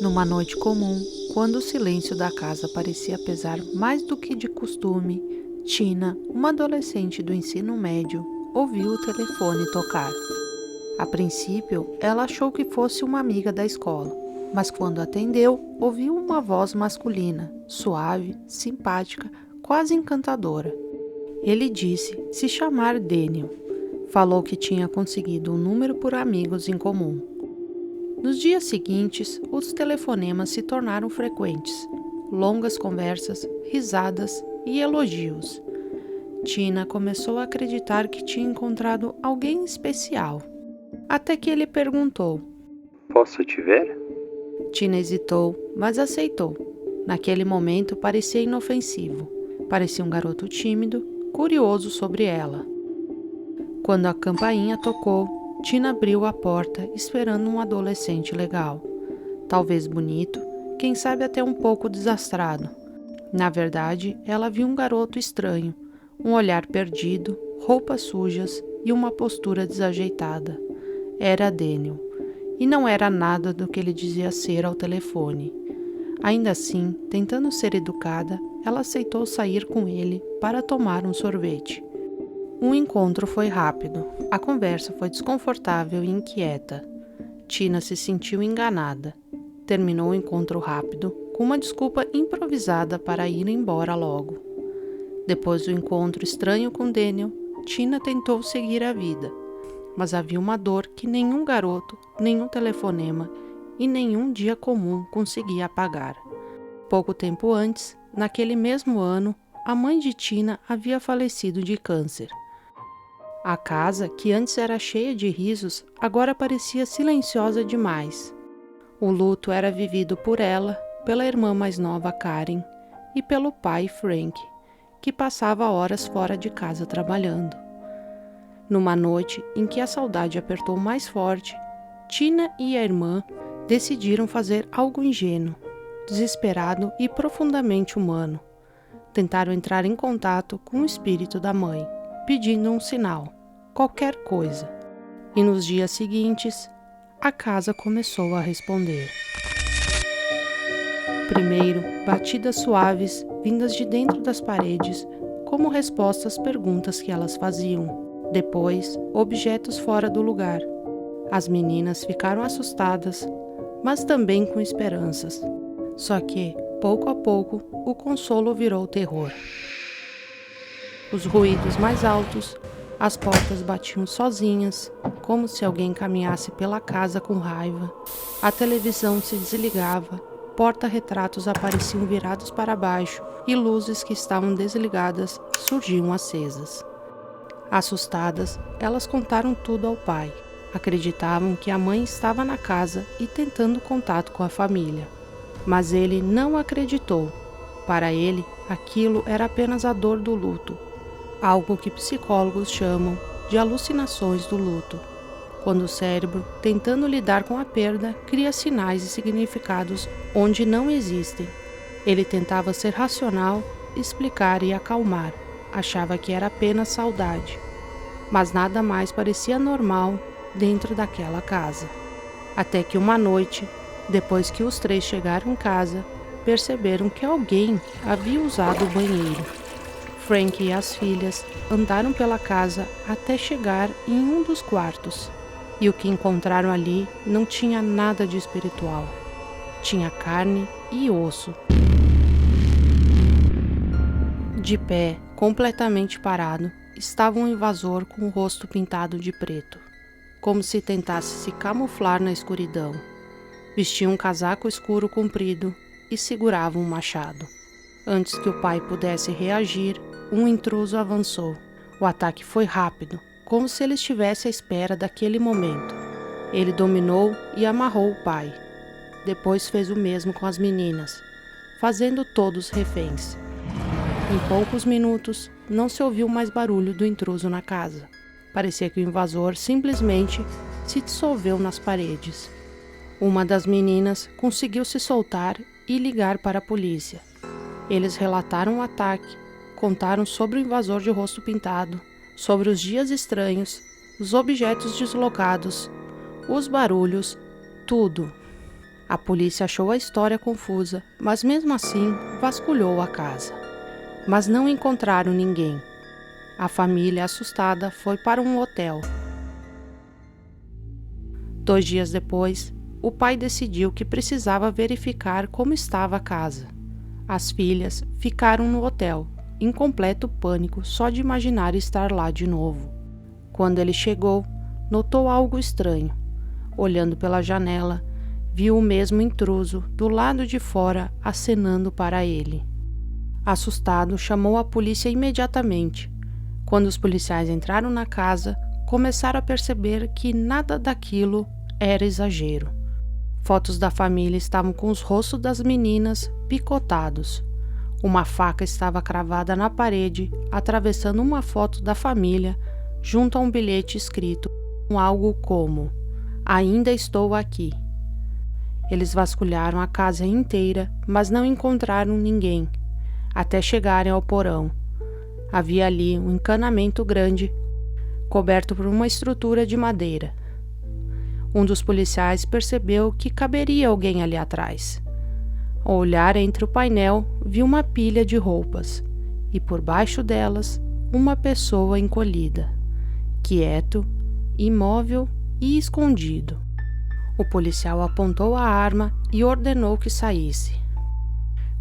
Numa noite comum, quando o silêncio da casa parecia pesar mais do que de costume, Tina, uma adolescente do ensino médio, ouviu o telefone tocar. A princípio, ela achou que fosse uma amiga da escola, mas quando atendeu, ouviu uma voz masculina, suave, simpática, quase encantadora. Ele disse se chamar Daniel. Falou que tinha conseguido um número por amigos em comum. Nos dias seguintes, os telefonemas se tornaram frequentes. Longas conversas, risadas e elogios. Tina começou a acreditar que tinha encontrado alguém especial. Até que ele perguntou: Posso te ver? Tina hesitou, mas aceitou. Naquele momento parecia inofensivo. Parecia um garoto tímido, curioso sobre ela. Quando a campainha tocou, Tina abriu a porta esperando um adolescente legal. Talvez bonito, quem sabe até um pouco desastrado. Na verdade, ela viu um garoto estranho, um olhar perdido, roupas sujas e uma postura desajeitada. Era Daniel, e não era nada do que ele dizia ser ao telefone. Ainda assim, tentando ser educada, ela aceitou sair com ele para tomar um sorvete. O encontro foi rápido. A conversa foi desconfortável e inquieta. Tina se sentiu enganada. Terminou o encontro rápido, com uma desculpa improvisada para ir embora logo. Depois do encontro estranho com Daniel, Tina tentou seguir a vida. Mas havia uma dor que nenhum garoto, nenhum telefonema e nenhum dia comum conseguia apagar. Pouco tempo antes, naquele mesmo ano, a mãe de Tina havia falecido de câncer. A casa, que antes era cheia de risos, agora parecia silenciosa demais. O luto era vivido por ela, pela irmã mais nova Karen e pelo pai Frank, que passava horas fora de casa trabalhando. Numa noite em que a saudade apertou mais forte, Tina e a irmã decidiram fazer algo ingênuo, desesperado e profundamente humano. Tentaram entrar em contato com o espírito da mãe, pedindo um sinal, qualquer coisa. E nos dias seguintes, a casa começou a responder. Primeiro, batidas suaves vindas de dentro das paredes, como resposta às perguntas que elas faziam. Depois, objetos fora do lugar. As meninas ficaram assustadas, mas também com esperanças. Só que, pouco a pouco, o consolo virou terror. Os ruídos mais altos, as portas batiam sozinhas, como se alguém caminhasse pela casa com raiva. A televisão se desligava, porta-retratos apareciam virados para baixo e luzes que estavam desligadas surgiam acesas. Assustadas, elas contaram tudo ao pai. Acreditavam que a mãe estava na casa e tentando contato com a família. Mas ele não acreditou. Para ele, aquilo era apenas a dor do luto, algo que psicólogos chamam de alucinações do luto, quando o cérebro, tentando lidar com a perda, cria sinais e significados onde não existem. Ele tentava ser racional, explicar e acalmar. Achava que era apenas saudade, mas nada mais parecia normal dentro daquela casa. Até que uma noite, depois que os três chegaram em casa, perceberam que alguém havia usado o banheiro. Frank e as filhas andaram pela casa até chegar em um dos quartos, e o que encontraram ali não tinha nada de espiritual. Tinha carne e osso. De pé, completamente parado, estava um invasor com o rosto pintado de preto, como se tentasse se camuflar na escuridão. Vestia um casaco escuro comprido e segurava um machado. Antes que o pai pudesse reagir, um intruso avançou. O ataque foi rápido, como se ele estivesse à espera daquele momento. Ele dominou e amarrou o pai. Depois fez o mesmo com as meninas, fazendo todos reféns. Em poucos minutos, não se ouviu mais barulho do intruso na casa. Parecia que o invasor simplesmente se dissolveu nas paredes. Uma das meninas conseguiu se soltar e ligar para a polícia. Eles relataram o ataque, contaram sobre o invasor de rosto pintado, sobre os dias estranhos, os objetos deslocados, os barulhos, tudo. A polícia achou a história confusa, mas mesmo assim vasculhou a casa. Mas não encontraram ninguém. A família, assustada, foi para um hotel. 2 dias depois, o pai decidiu que precisava verificar como estava a casa. As filhas ficaram no hotel, em completo pânico só de imaginar estar lá de novo. Quando ele chegou, notou algo estranho. Olhando pela janela, viu o mesmo intruso do lado de fora acenando para ele. Assustado, chamou a polícia imediatamente. Quando os policiais entraram na casa, começaram a perceber que nada daquilo era exagero. Fotos da família estavam com os rostos das meninas picotados. Uma faca estava cravada na parede, atravessando uma foto da família, junto a um bilhete escrito com algo como: "Ainda estou aqui". Eles vasculharam a casa inteira, mas não encontraram ninguém, até chegarem ao porão. Havia ali um encanamento grande, coberto por uma estrutura de madeira. Um dos policiais percebeu que caberia alguém ali atrás. Ao olhar entre o painel, viu uma pilha de roupas, e por baixo delas, uma pessoa encolhida, quieto, imóvel e escondido. O policial apontou a arma e ordenou que saísse.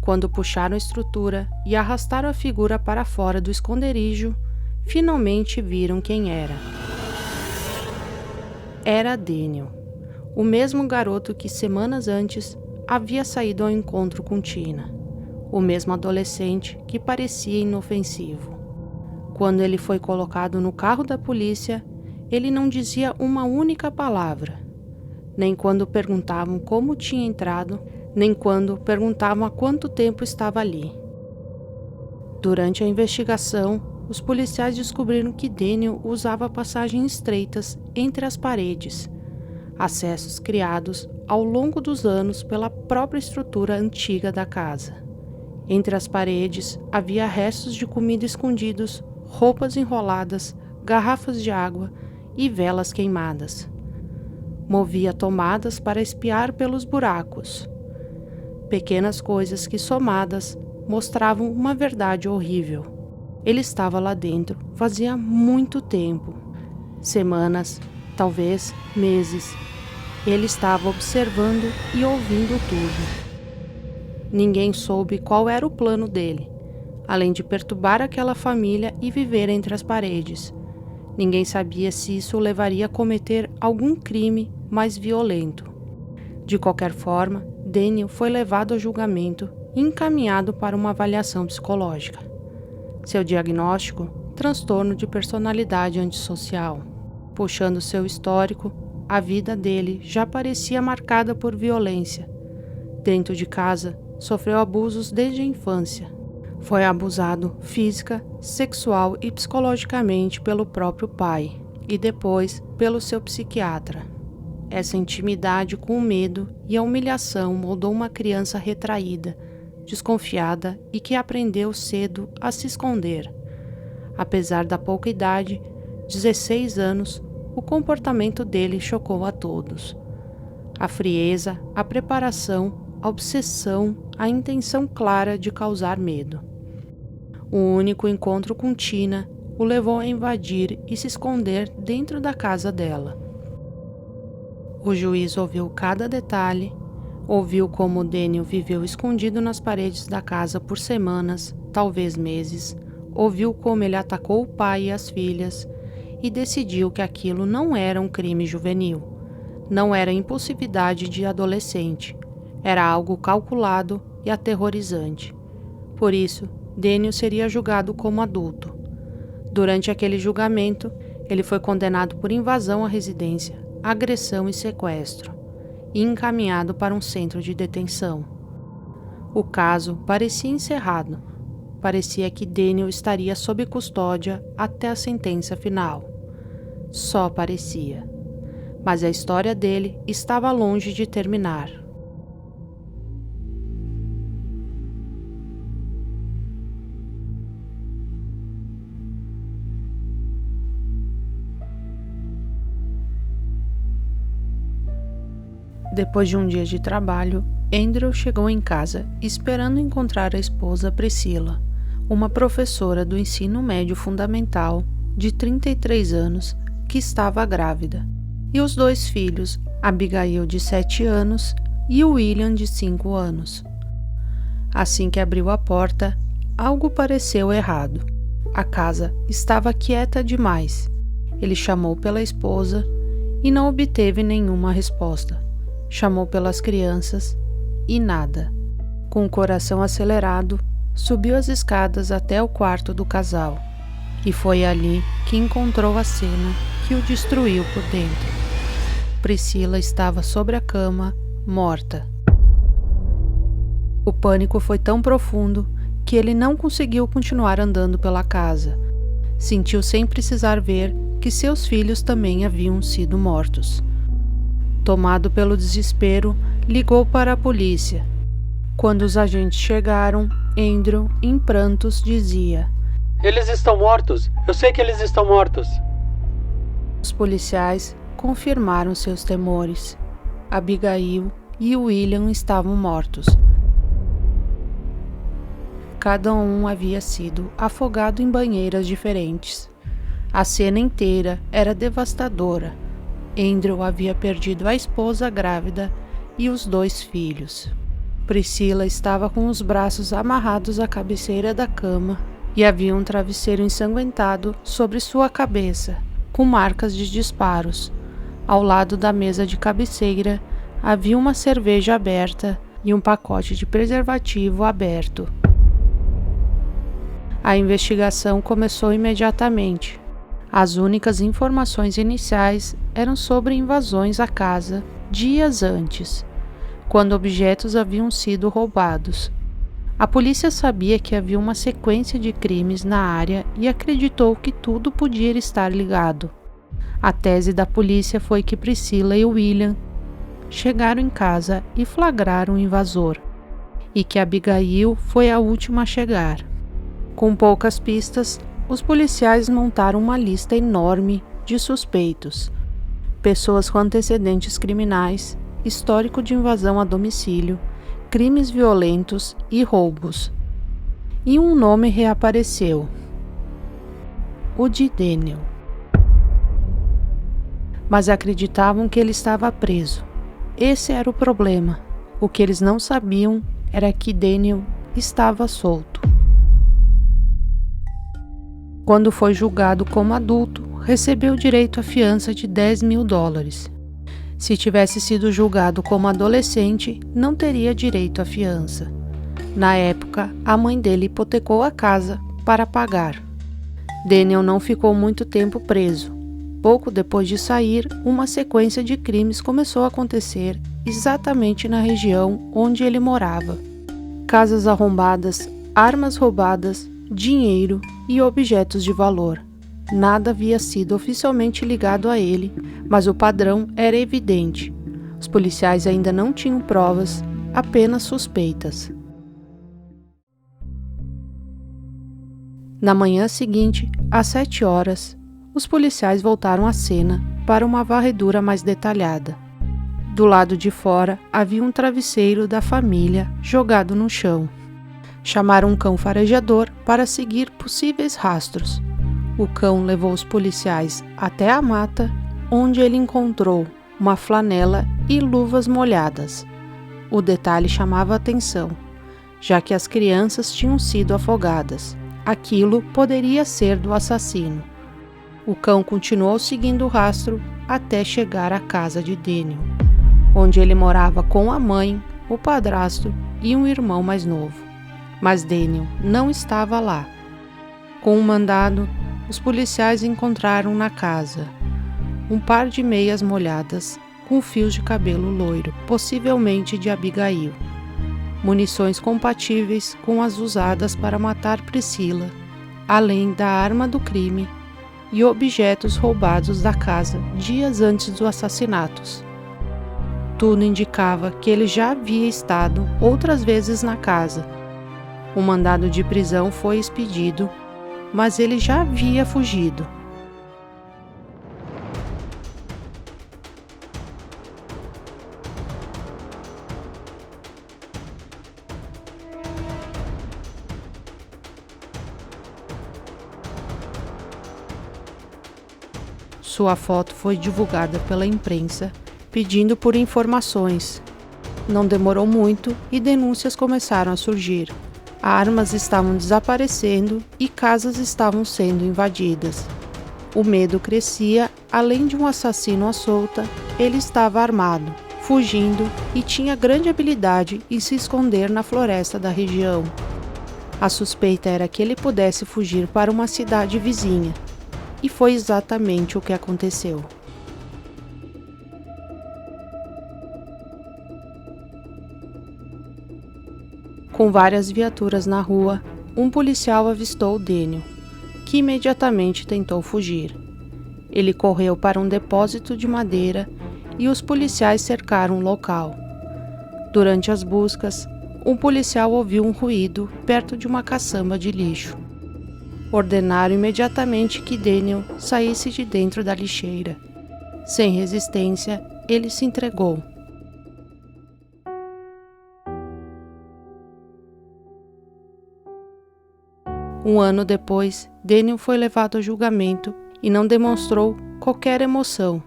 Quando puxaram a estrutura e arrastaram a figura para fora do esconderijo, finalmente viram quem era. Era Daniel, o mesmo garoto que semanas antes havia saído ao encontro com Tina, o mesmo adolescente que parecia inofensivo. Quando ele foi colocado no carro da polícia, ele não dizia uma única palavra. Nem quando perguntavam como tinha entrado, nem quando perguntavam há quanto tempo estava ali. Durante a investigação, os policiais descobriram que Daniel usava passagens estreitas entre as paredes, acessos criados ao longo dos anos pela própria estrutura antiga da casa. Entre as paredes havia restos de comida escondidos, roupas enroladas, garrafas de água e velas queimadas. Movia tomadas para espiar pelos buracos. Pequenas coisas que, somadas, mostravam uma verdade horrível. Ele estava lá dentro fazia muito tempo. Semanas, talvez meses. Ele estava observando e ouvindo tudo. Ninguém soube qual era o plano dele, além de perturbar aquela família e viver entre as paredes. Ninguém sabia se isso o levaria a cometer algum crime mais violento. De qualquer forma, Daniel foi levado a julgamento e encaminhado para uma avaliação psicológica. Seu diagnóstico: transtorno de personalidade antissocial. Puxando seu histórico, a vida dele já parecia marcada por violência. Dentro de casa, sofreu abusos desde a infância. Foi abusado física, sexual e psicologicamente pelo próprio pai e depois pelo seu psiquiatra. Essa intimidade com o medo e a humilhação moldou uma criança retraída, desconfiada e que aprendeu cedo a se esconder. Apesar da pouca idade, 16 anos, o comportamento dele chocou a todos. A frieza, a preparação, a obsessão, a intenção clara de causar medo. O único encontro com Tina o levou a invadir e se esconder dentro da casa dela. O juiz ouviu cada detalhe, ouviu como Daniel viveu escondido nas paredes da casa por semanas, talvez meses, ouviu como ele atacou o pai e as filhas e decidiu que aquilo não era um crime juvenil, não era impulsividade de adolescente, era algo calculado e aterrorizante. Por isso, Daniel seria julgado como adulto. Durante aquele julgamento, ele foi condenado por invasão à residência, agressão e sequestro, e encaminhado para um centro de detenção. O caso parecia encerrado. Parecia que Daniel estaria sob custódia até a sentença final. Só parecia. Mas a história dele estava longe de terminar. Depois de um dia de trabalho, Andrew chegou em casa esperando encontrar a esposa Priscila, uma professora do ensino médio fundamental de 33 anos que estava grávida, e os 2 filhos, Abigail de 7 anos e William de 5 anos. Assim que abriu a porta, algo pareceu errado. A casa estava quieta demais. Ele chamou pela esposa e não obteve nenhuma resposta. Chamou pelas crianças e nada. Com o coração acelerado, subiu as escadas até o quarto do casal. E foi ali que encontrou a cena que o destruiu por dentro. Priscila estava sobre a cama, morta. O pânico foi tão profundo que ele não conseguiu continuar andando pela casa. Sentiu sem precisar ver que seus filhos também haviam sido mortos. Tomado pelo desespero, ligou para a polícia. Quando os agentes chegaram, Andrew, em prantos, dizia: "Eles estão mortos! Eu sei que eles estão mortos!" Os policiais confirmaram seus temores. Abigail e William estavam mortos. Cada um havia sido afogado em banheiras diferentes. A cena inteira era devastadora. Andrew havia perdido a esposa grávida e os 2 filhos. Priscila estava com os braços amarrados à cabeceira da cama e havia um travesseiro ensanguentado sobre sua cabeça, com marcas de disparos. Ao lado da mesa de cabeceira havia uma cerveja aberta e um pacote de preservativo aberto. A investigação começou imediatamente. As únicas informações iniciais eram sobre invasões à casa dias antes, quando objetos haviam sido roubados. A polícia sabia que havia uma sequência de crimes na área e acreditou que tudo podia estar ligado. A tese da polícia foi que Priscila e William chegaram em casa e flagraram o invasor, e que Abigail foi a última a chegar. Com poucas pistas, os policiais montaram uma lista enorme de suspeitos, pessoas com antecedentes criminais, histórico de invasão a domicílio, crimes violentos e roubos. E um nome reapareceu: o de Daniel. Mas acreditavam que ele estava preso. Esse era o problema. O que eles não sabiam era que Daniel estava solto. Quando foi julgado como adulto, recebeu direito à fiança de $10.000. Se tivesse sido julgado como adolescente, não teria direito à fiança. Na época, a mãe dele hipotecou a casa para pagar. Daniel não ficou muito tempo preso. Pouco depois de sair, uma sequência de crimes começou a acontecer exatamente na região onde ele morava. Casas arrombadas, armas roubadas, dinheiro e objetos de valor. Nada havia sido oficialmente ligado a ele, mas o padrão era evidente. Os policiais ainda não tinham provas, apenas suspeitas. Na manhã seguinte, às 7 horas, os policiais voltaram à cena para uma varredura mais detalhada. Do lado de fora havia um travesseiro da família jogado no chão. Chamaram um cão farejador para seguir possíveis rastros. O cão levou os policiais até a mata, onde ele encontrou uma flanela e luvas molhadas. O detalhe chamava a atenção, já que as crianças tinham sido afogadas. Aquilo poderia ser do assassino. O cão continuou seguindo o rastro até chegar à casa de Daniel, onde ele morava com a mãe, o padrasto e um irmão mais novo. Mas Daniel não estava lá. Com um mandado, os policiais encontraram na casa um par de meias molhadas com fios de cabelo loiro, possivelmente de Abigail, munições compatíveis com as usadas para matar Priscila, além da arma do crime e objetos roubados da casa dias antes dos assassinatos. Tudo indicava que ele já havia estado outras vezes na casa. O mandado de prisão foi expedido, mas ele já havia fugido. Sua foto foi divulgada pela imprensa, pedindo por informações. Não demorou muito e denúncias começaram a surgir. Armas estavam desaparecendo e casas estavam sendo invadidas. O medo crescia, além de um assassino à solta, ele estava armado, fugindo e tinha grande habilidade em se esconder na floresta da região. A suspeita era que ele pudesse fugir para uma cidade vizinha, e foi exatamente o que aconteceu. Com várias viaturas na rua, um policial avistou Daniel, que imediatamente tentou fugir. Ele correu para um depósito de madeira e os policiais cercaram o local. Durante as buscas, um policial ouviu um ruído perto de uma caçamba de lixo. Ordenaram imediatamente que Daniel saísse de dentro da lixeira. Sem resistência, ele se entregou. Um ano depois, Daniel foi levado a julgamento e não demonstrou qualquer emoção.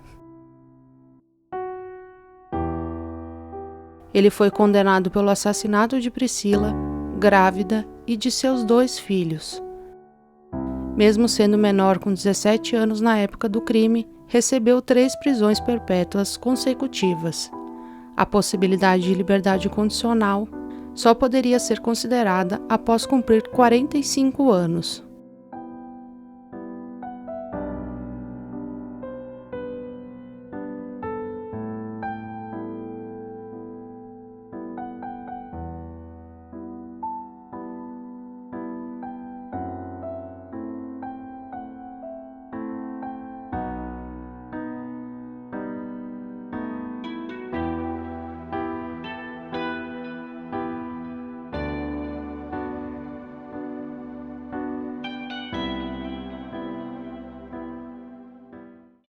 Ele foi condenado pelo assassinato de Priscila, grávida, e de seus 2 filhos. Mesmo sendo menor com 17 anos na época do crime, recebeu 3 prisões perpétuas consecutivas. A possibilidade de liberdade condicional só poderia ser considerada após cumprir 45 anos.